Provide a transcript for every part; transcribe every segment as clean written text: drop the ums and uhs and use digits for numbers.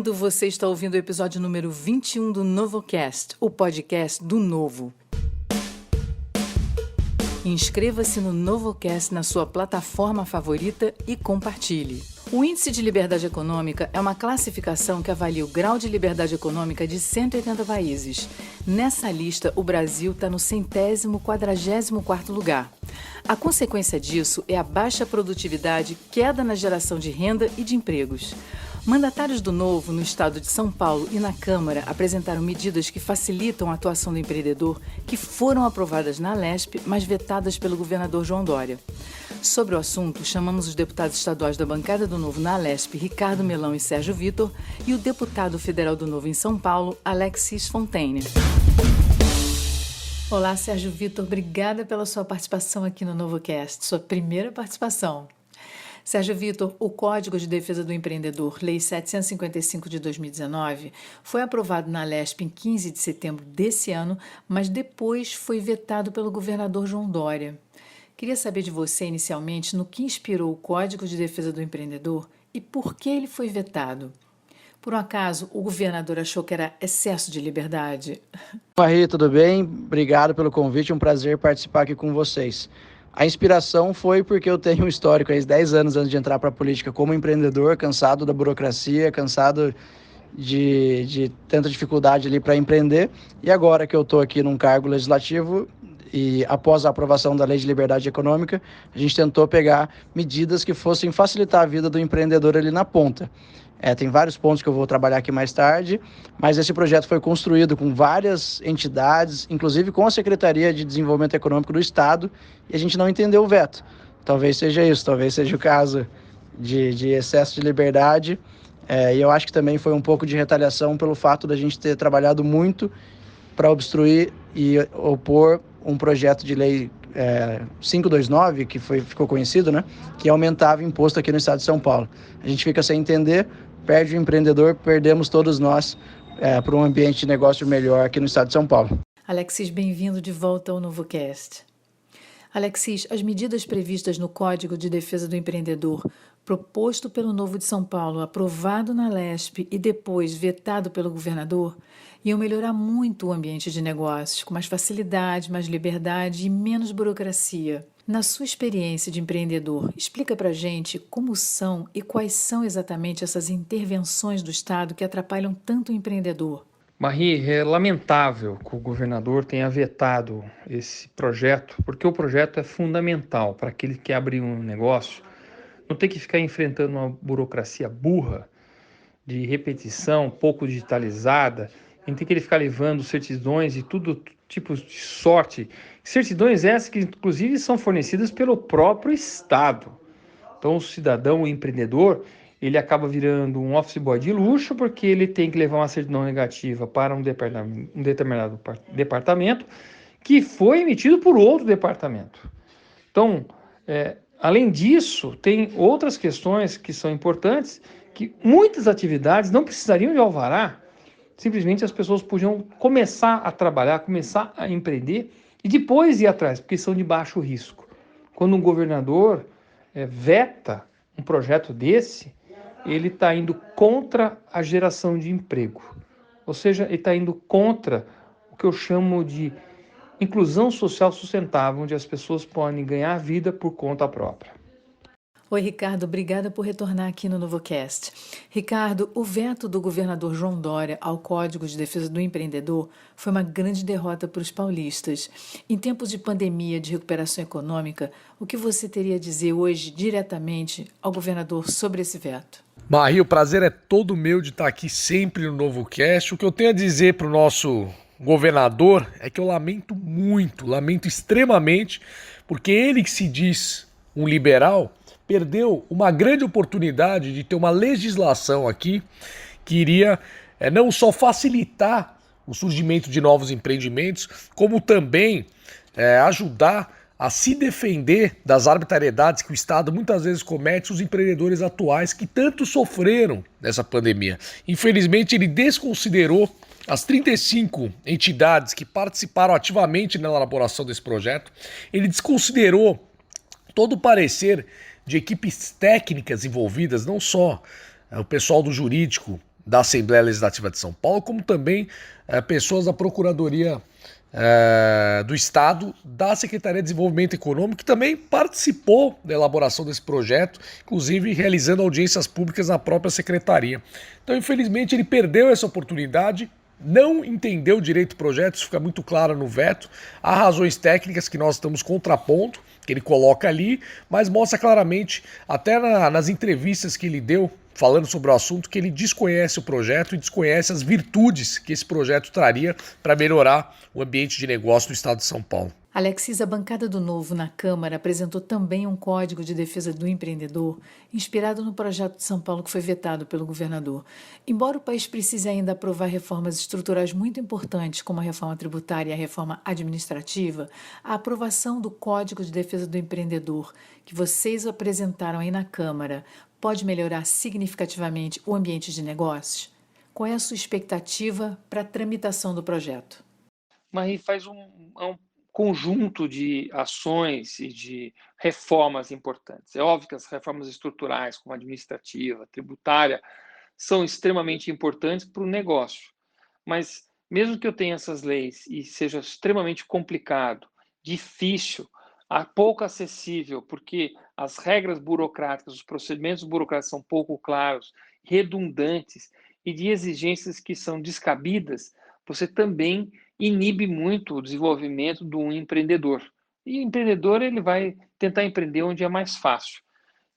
bem-vindo! Você está ouvindo o episódio número 21 do NovoCast, o podcast do Novo. Inscreva-se no NovoCast na sua plataforma favorita e compartilhe. O Índice de Liberdade Econômica é uma classificação que avalia o grau de liberdade econômica de 180 países. Nessa lista, o Brasil está no 144º lugar. A consequência disso é a baixa produtividade, queda na geração de renda e de empregos. Mandatários do Novo, no estado de São Paulo e na Câmara, apresentaram medidas que facilitam a atuação do empreendedor, que foram aprovadas na Alesp, mas vetadas pelo governador João Dória. Sobre o assunto, chamamos os deputados estaduais da bancada do Novo na Alesp, Ricardo Melão e Sérgio Vitor, e o deputado federal do Novo em São Paulo, Alexis Fontaine. Olá, Sérgio Vitor, obrigada pela sua participação aqui no NovoCast, sua primeira participação. Sérgio Vitor, o Código de Defesa do Empreendedor, Lei 755 de 2019, foi aprovado na Alesp em 15 de setembro desse ano, mas depois foi vetado pelo governador João Dória. Queria saber de você, inicialmente, no que inspirou o Código de Defesa do Empreendedor e por que ele foi vetado. Por um acaso, o governador achou que era excesso de liberdade? Maria, tudo bem? Obrigado pelo convite, um prazer participar aqui com vocês. A inspiração foi porque eu tenho um histórico há 10 anos antes de entrar para a política como empreendedor, cansado da burocracia, cansado de tanta dificuldade ali para empreender. E agora que eu estou aqui num cargo legislativo e após a aprovação da Lei de Liberdade Econômica, a gente tentou pegar medidas que fossem facilitar a vida do empreendedor ali na ponta. Tem vários pontos que eu vou trabalhar aqui mais tarde, mas esse projeto foi construído com várias entidades, inclusive com a Secretaria de Desenvolvimento Econômico do Estado, e a gente não entendeu o veto. Talvez seja isso, talvez seja o caso de excesso de liberdade, e eu acho que também foi um pouco de retaliação pelo fato da gente ter trabalhado muito para obstruir e opor um projeto de lei 529, que ficou conhecido, né, que aumentava o imposto aqui no estado de São Paulo. A gente fica sem entender, perde o empreendedor, perdemos todos nós para um ambiente de negócio melhor aqui no estado de São Paulo. Alexis, bem-vindo de volta ao NovoCast. Alexis, as medidas previstas no Código de Defesa do Empreendedor, proposto pelo Novo de São Paulo, aprovado na Alesp e depois vetado pelo governador, iam melhorar muito o ambiente de negócios, com mais facilidade, mais liberdade e menos burocracia. Na sua experiência de empreendedor, explica pra gente como são e quais são exatamente essas intervenções do Estado que atrapalham tanto o empreendedor. Marie, é lamentável que o governador tenha vetado esse projeto, porque o projeto é fundamental para aquele que quer abrir um negócio, não ter que ficar enfrentando uma burocracia burra, de repetição, pouco digitalizada, não ter que ele ficar levando certidões de todo tipo de sorte. Certidões essas que, inclusive, são fornecidas pelo próprio Estado. Então, o cidadão, o empreendedor, ele acaba virando um office boy de luxo porque ele tem que levar uma certidão negativa para um determinado departamento que foi emitido por outro departamento. Então, além disso, tem outras questões que são importantes, que muitas atividades não precisariam de alvará, simplesmente as pessoas podiam começar a trabalhar, começar a empreender e depois ir atrás, porque são de baixo risco. Quando um governador veta um projeto desse, ele está indo contra a geração de emprego. Ou seja, ele está indo contra o que eu chamo de inclusão social sustentável, onde as pessoas podem ganhar vida por conta própria. Oi, Ricardo, obrigada por retornar aqui no NovoCast. Ricardo, o veto do governador João Dória ao Código de Defesa do Empreendedor foi uma grande derrota para os paulistas. Em tempos de pandemia, de recuperação econômica, o que você teria a dizer hoje diretamente ao governador sobre esse veto? Maria, o prazer é todo meu de estar aqui sempre no NovoCast. O que eu tenho a dizer para o nosso governador é que eu lamento muito, lamento extremamente, porque ele que se diz um liberal perdeu uma grande oportunidade de ter uma legislação aqui que iria não só facilitar o surgimento de novos empreendimentos, como também ajudar a se defender das arbitrariedades que o Estado muitas vezes comete os empreendedores atuais que tanto sofreram nessa pandemia. Infelizmente, ele desconsiderou as 35 entidades que participaram ativamente na elaboração desse projeto. Ele desconsiderou todo o parecer de equipes técnicas envolvidas, não só o pessoal do jurídico, da Assembleia Legislativa de São Paulo, como também pessoas da Procuradoria do Estado, da Secretaria de Desenvolvimento Econômico, que também participou da elaboração desse projeto, inclusive realizando audiências públicas na própria secretaria. Então, infelizmente, ele perdeu essa oportunidade, não entendeu direito o projeto, isso fica muito claro no veto. Há razões técnicas que nós estamos contrapondo, que ele coloca ali, mas mostra claramente, até nas entrevistas que ele deu, falando sobre o assunto, que ele desconhece o projeto e desconhece as virtudes que esse projeto traria para melhorar o ambiente de negócio do estado de São Paulo. Alexis, a bancada do Novo na Câmara apresentou também um Código de Defesa do Empreendedor, inspirado no projeto de São Paulo que foi vetado pelo governador. Embora o país precise ainda aprovar reformas estruturais muito importantes, como a reforma tributária e a reforma administrativa, a aprovação do Código de Defesa do Empreendedor, que vocês apresentaram aí na Câmara, pode melhorar significativamente o ambiente de negócios? Qual é a sua expectativa para a tramitação do projeto? Mas faz um conjunto de ações e de reformas importantes. É óbvio que as reformas estruturais, como a administrativa, tributária, são extremamente importantes para o negócio. Mas mesmo que eu tenha essas leis e seja extremamente complicado, difícil, pouco acessível, porque as regras burocráticas, os procedimentos burocráticos são pouco claros, redundantes e de exigências que são descabidas, você também inibe muito o desenvolvimento do empreendedor. E o empreendedor ele vai tentar empreender onde é mais fácil.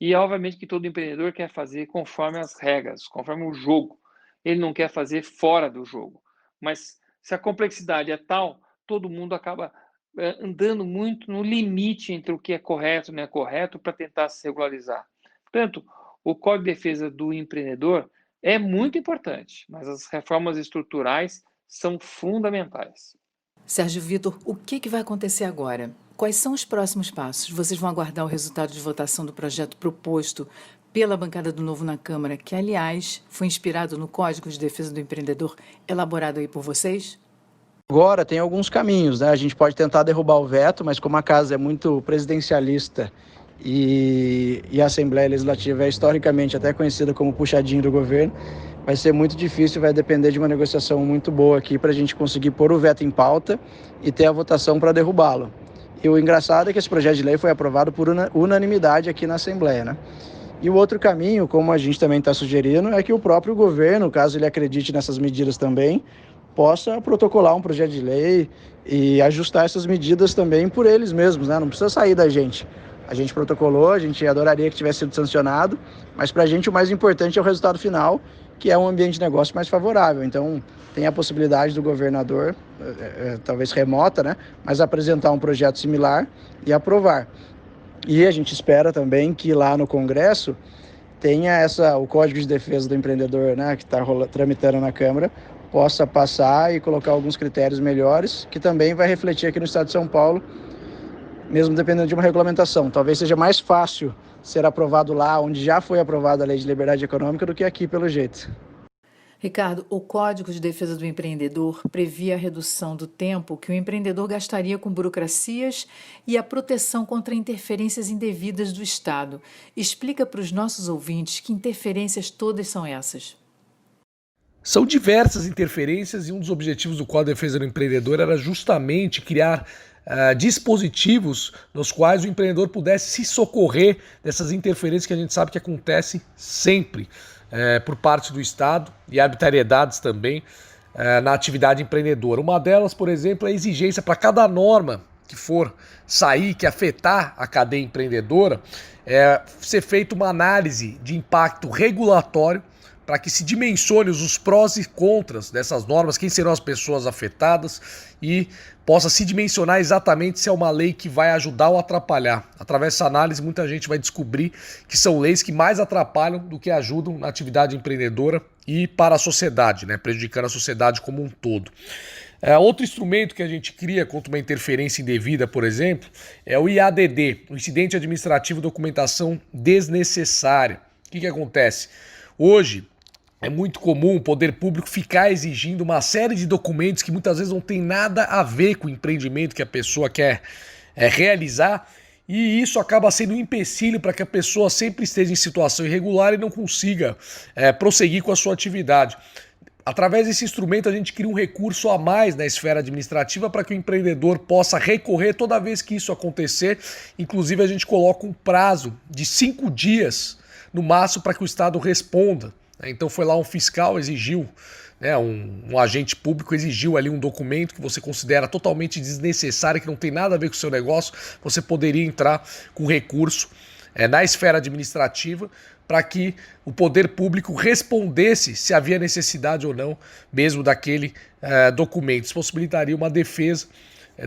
E obviamente que todo empreendedor quer fazer conforme as regras, conforme o jogo. Ele não quer fazer fora do jogo. Mas se a complexidade é tal, todo mundo acaba andando muito no limite entre o que é correto e não é correto para tentar se regularizar. Portanto, o Código de Defesa do Empreendedor é muito importante, mas as reformas estruturais são fundamentais. Sérgio Vitor, o que vai acontecer agora? Quais são os próximos passos? Vocês vão aguardar o resultado de votação do projeto proposto pela bancada do Novo na Câmara, que, aliás, foi inspirado no Código de Defesa do Empreendedor, elaborado aí por vocês? Agora tem alguns caminhos, né? A gente pode tentar derrubar o veto, mas como a casa é muito presidencialista e a Assembleia Legislativa é historicamente até conhecida como puxadinho do governo, vai ser muito difícil, vai depender de uma negociação muito boa aqui para a gente conseguir pôr o veto em pauta e ter a votação para derrubá-lo. E o engraçado é que esse projeto de lei foi aprovado por unanimidade aqui na Assembleia, né? E o outro caminho, como a gente também está sugerindo, é que o próprio governo, caso ele acredite nessas medidas também, possa protocolar um projeto de lei e ajustar essas medidas também por eles mesmos, né? Não precisa sair da gente. A gente protocolou, a gente adoraria que tivesse sido sancionado, mas para a gente o mais importante é o resultado final, que é um ambiente de negócio mais favorável. Então, tem a possibilidade do governador, talvez remota, né? Mas apresentar um projeto similar e aprovar. E a gente espera também que lá no Congresso tenha o Código de Defesa do Empreendedor, né, que está tramitando na Câmara, possa passar e colocar alguns critérios melhores, que também vai refletir aqui no estado de São Paulo, mesmo dependendo de uma regulamentação. Talvez seja mais fácil ser aprovado lá, onde já foi aprovada a Lei de Liberdade Econômica, do que aqui, pelo jeito. Ricardo, o Código de Defesa do Empreendedor previa a redução do tempo que o empreendedor gastaria com burocracias e a proteção contra interferências indevidas do Estado. Explica para os nossos ouvintes que interferências todas são essas. São diversas interferências e um dos objetivos do Código de Defesa do Empreendedor era justamente criar dispositivos nos quais o empreendedor pudesse se socorrer dessas interferências que a gente sabe que acontecem sempre por parte do Estado e arbitrariedades também na atividade empreendedora. Uma delas, por exemplo, é a exigência para cada norma que for sair, que afetar a cadeia empreendedora, ser feita uma análise de impacto regulatório para que se dimensione os prós e contras dessas normas, quem serão as pessoas afetadas e possa se dimensionar exatamente se é uma lei que vai ajudar ou atrapalhar. Através dessa análise, muita gente vai descobrir que são leis que mais atrapalham do que ajudam na atividade empreendedora e para a sociedade, né, prejudicando a sociedade como um todo. Outro instrumento que a gente cria contra uma interferência indevida, por exemplo, é o IADD, o Incidente Administrativo Documentação Desnecessária. O que acontece? Hoje, é muito comum o poder público ficar exigindo uma série de documentos que muitas vezes não tem nada a ver com o empreendimento que a pessoa quer realizar E isso acaba sendo um empecilho para que a pessoa sempre esteja em situação irregular e não consiga prosseguir com a sua atividade. Através desse instrumento, a gente cria um recurso a mais na esfera administrativa para que o empreendedor possa recorrer toda vez que isso acontecer. Inclusive, a gente coloca um prazo de 5 dias, no máximo, para que o Estado responda. Então, foi lá um fiscal, exigiu, um agente público exigiu ali um documento que você considera totalmente desnecessário, que não tem nada a ver com o seu negócio, você poderia entrar com recurso na esfera administrativa para que o poder público respondesse se havia necessidade ou não mesmo daquele documento. Isso possibilitaria uma defesa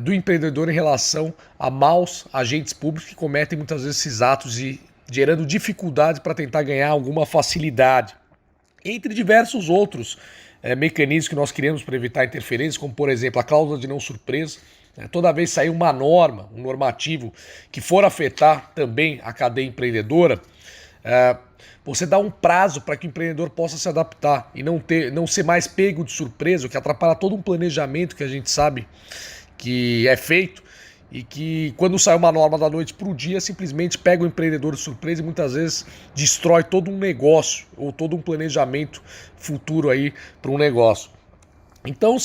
do empreendedor em relação a maus agentes públicos que cometem muitas vezes esses atos e gerando dificuldades para tentar ganhar alguma facilidade. Entre diversos outros mecanismos que nós criamos para evitar interferências, como por exemplo a cláusula de não surpresa. Toda vez sair uma norma, um normativo que for afetar também a cadeia empreendedora, você dá um prazo para que o empreendedor possa se adaptar e não ser mais pego de surpresa, o que atrapalha todo um planejamento que a gente sabe que é feito e que quando sai uma norma da noite para o dia simplesmente pega o empreendedor de surpresa e muitas vezes destrói todo um negócio ou todo um planejamento futuro aí para um negócio. Então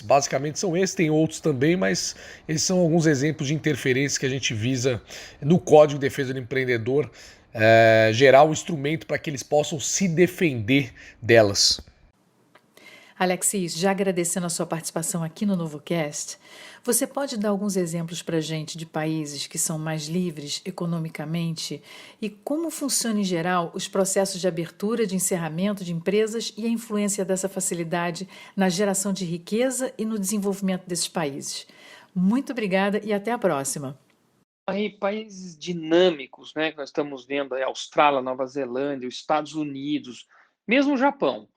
basicamente são esses, tem outros também, mas esses são alguns exemplos de interferências que a gente visa no Código de Defesa do Empreendedor, gerar um instrumento para que eles possam se defender delas. Alexis, já agradecendo a sua participação aqui no NovoCast, você pode dar alguns exemplos para a gente de países que são mais livres economicamente e como funciona em geral os processos de abertura, de encerramento de empresas e a influência dessa facilidade na geração de riqueza e no desenvolvimento desses países? Muito obrigada e até a próxima. Aí, países dinâmicos, que nós estamos vendo aí, Austrália, Nova Zelândia, os Estados Unidos, mesmo o Japão.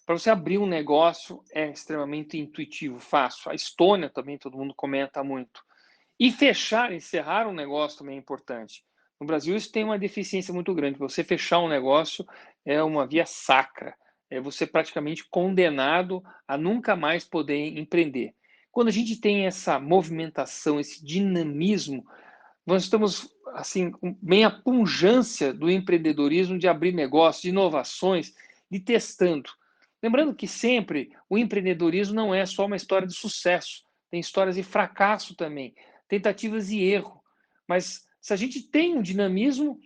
Para você abrir um negócio é extremamente intuitivo, fácil. A Estônia também, todo mundo comenta muito. E encerrar um negócio também é importante. No Brasil isso tem uma deficiência muito grande. Você fechar um negócio é uma via sacra. É você praticamente condenado a nunca mais poder empreender. Quando a gente tem essa movimentação, esse dinamismo, nós estamos assim, bem a pujança do empreendedorismo, de abrir negócios, de inovações, de testando. Lembrando que sempre o empreendedorismo não é só uma história de sucesso, tem histórias de fracasso também, tentativas e erro. Mas se a gente tem um dinamismo,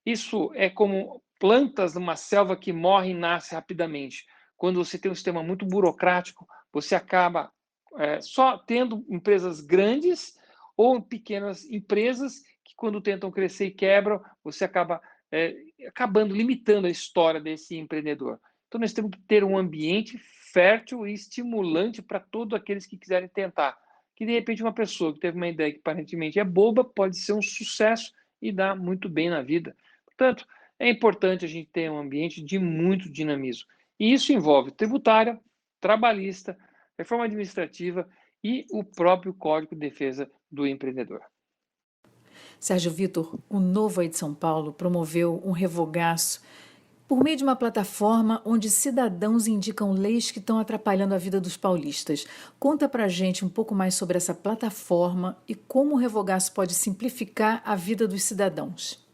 isso é como plantas numa selva que morre e nasce rapidamente. Quando você tem um sistema muito burocrático, você acaba só tendo empresas grandes ou pequenas empresas que quando tentam crescer e quebram, você acaba acabando limitando a história desse empreendedor. Então, nós temos que ter um ambiente fértil e estimulante para todos aqueles que quiserem tentar. Que, de repente, uma pessoa que teve uma ideia que aparentemente é boba pode ser um sucesso e dar muito bem na vida. Portanto, é importante a gente ter um ambiente de muito dinamismo. E isso envolve tributária, trabalhista, reforma administrativa e o próprio Código de Defesa do Empreendedor. Sérgio Vitor, o Novo aí de São Paulo promoveu um revogaço por meio de uma plataforma onde cidadãos indicam leis que estão atrapalhando a vida dos paulistas. Conta pra gente um pouco mais sobre essa plataforma e como o revogaço pode simplificar a vida dos cidadãos.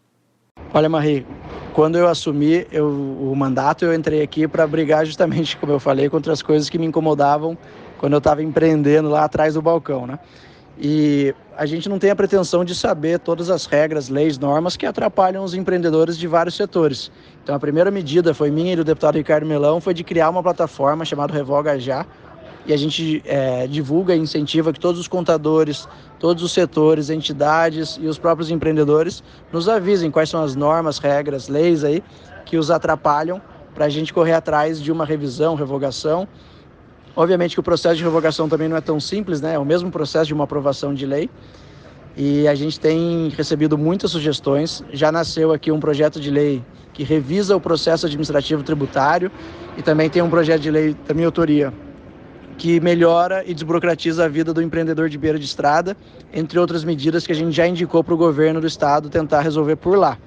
Olha, Marie, quando eu assumi o mandato, eu entrei aqui para brigar justamente, como eu falei, contra as coisas que me incomodavam quando eu estava empreendendo lá atrás do balcão, E a gente não tem a pretensão de saber todas as regras, leis, normas que atrapalham os empreendedores de vários setores. Então a primeira medida foi minha e do deputado Ricardo Melão, foi de criar uma plataforma chamada Revoga Já, e a gente divulga e incentiva que todos os contadores, todos os setores, entidades e os próprios empreendedores nos avisem quais são as normas, regras, leis aí que os atrapalham para a gente correr atrás de uma revisão, revogação. Obviamente que o processo de revogação também não é tão simples, É o mesmo processo de uma aprovação de lei. E a gente tem recebido muitas sugestões. Já nasceu aqui um projeto de lei que revisa o processo administrativo tributário e também tem um projeto de lei da minha autoria que melhora e desburocratiza a vida do empreendedor de beira de estrada, entre outras medidas que a gente já indicou para o governo do estado tentar resolver por lá.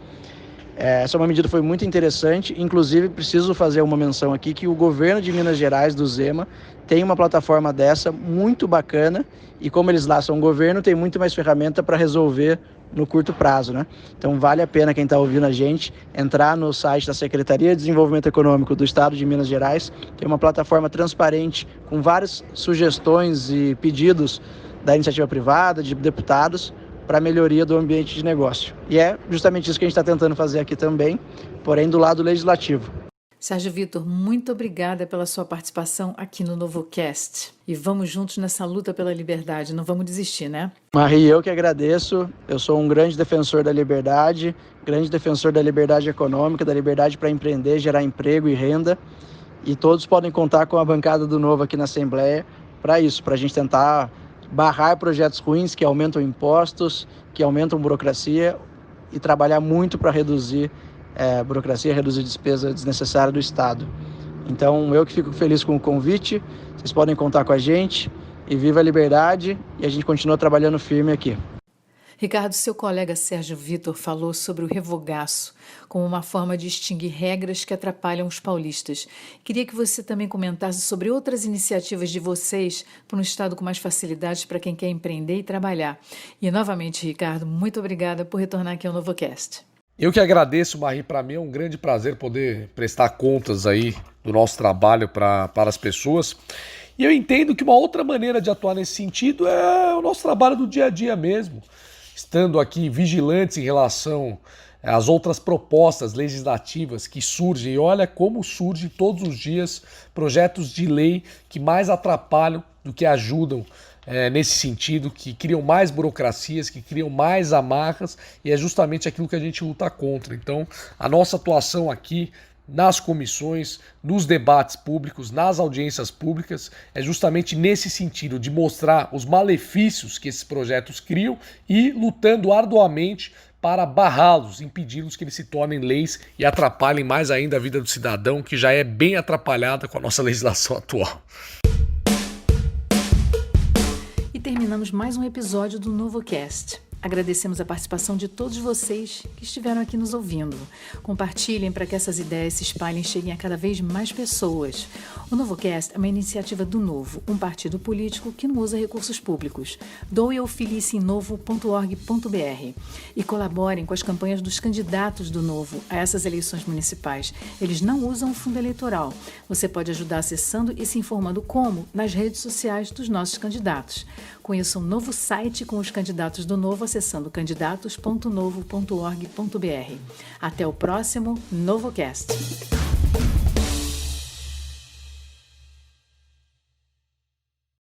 Essa é uma medida que foi muito interessante, inclusive preciso fazer uma menção aqui que o governo de Minas Gerais, do Zema, tem uma plataforma dessa muito bacana e como eles lá são governo, tem muito mais ferramenta para resolver no curto prazo, né? Então vale a pena quem está ouvindo a gente entrar no site da Secretaria de Desenvolvimento Econômico do Estado de Minas Gerais, que é uma plataforma transparente com várias sugestões e pedidos da iniciativa privada, de deputados, para a melhoria do ambiente de negócio. E é justamente isso que a gente está tentando fazer aqui também, porém do lado legislativo. Sérgio Vitor, muito obrigada pela sua participação aqui no NovoCast. E vamos juntos nessa luta pela liberdade, não vamos desistir, né? Marie, eu que agradeço. Eu sou um grande defensor da liberdade econômica, da liberdade para empreender, gerar emprego e renda. E todos podem contar com a bancada do Novo aqui na Assembleia para isso, para a gente tentar barrar projetos ruins que aumentam impostos, que aumentam burocracia e trabalhar muito para reduzir burocracia, reduzir despesa desnecessária do Estado. Então, eu que fico feliz com o convite, vocês podem contar com a gente, e viva a liberdade, e a gente continua trabalhando firme aqui. Ricardo, seu colega Sérgio Vitor falou sobre o revogaço como uma forma de extinguir regras que atrapalham os paulistas. Queria que você também comentasse sobre outras iniciativas de vocês para um Estado com mais facilidades para quem quer empreender e trabalhar. E, novamente, Ricardo, muito obrigada por retornar aqui ao NovoCast. Eu que agradeço, Marie. Para mim é um grande prazer poder prestar contas aí do nosso trabalho para as pessoas. E eu entendo que uma outra maneira de atuar nesse sentido é o nosso trabalho do dia a dia mesmo, estando aqui vigilantes em relação às outras propostas legislativas que surgem. E olha como surgem todos os dias projetos de lei que mais atrapalham do que ajudam nesse sentido, que criam mais burocracias, que criam mais amarras, e é justamente aquilo que a gente luta contra. Então, a nossa atuação aqui nas comissões, nos debates públicos, nas audiências públicas, é justamente nesse sentido, de mostrar os malefícios que esses projetos criam e lutando arduamente para barrá-los, impedi-los que eles se tornem leis e atrapalhem mais ainda a vida do cidadão, que já é bem atrapalhada com a nossa legislação atual. E terminamos mais um episódio do NovoCast. Agradecemos a participação de todos vocês que estiveram aqui nos ouvindo. Compartilhem para que essas ideias se espalhem e cheguem a cada vez mais pessoas. O NovoCast é uma iniciativa do Novo, um partido político que não usa recursos públicos. Doe ou filie-se em novo.org.br e colaborem com as campanhas dos candidatos do Novo a essas eleições municipais. Eles não usam o fundo eleitoral. Você pode ajudar acessando e se informando como nas redes sociais dos nossos candidatos. Conheça um novo site com os candidatos do Novo acessando candidatos.novo.org.br. Até o próximo NovoCast.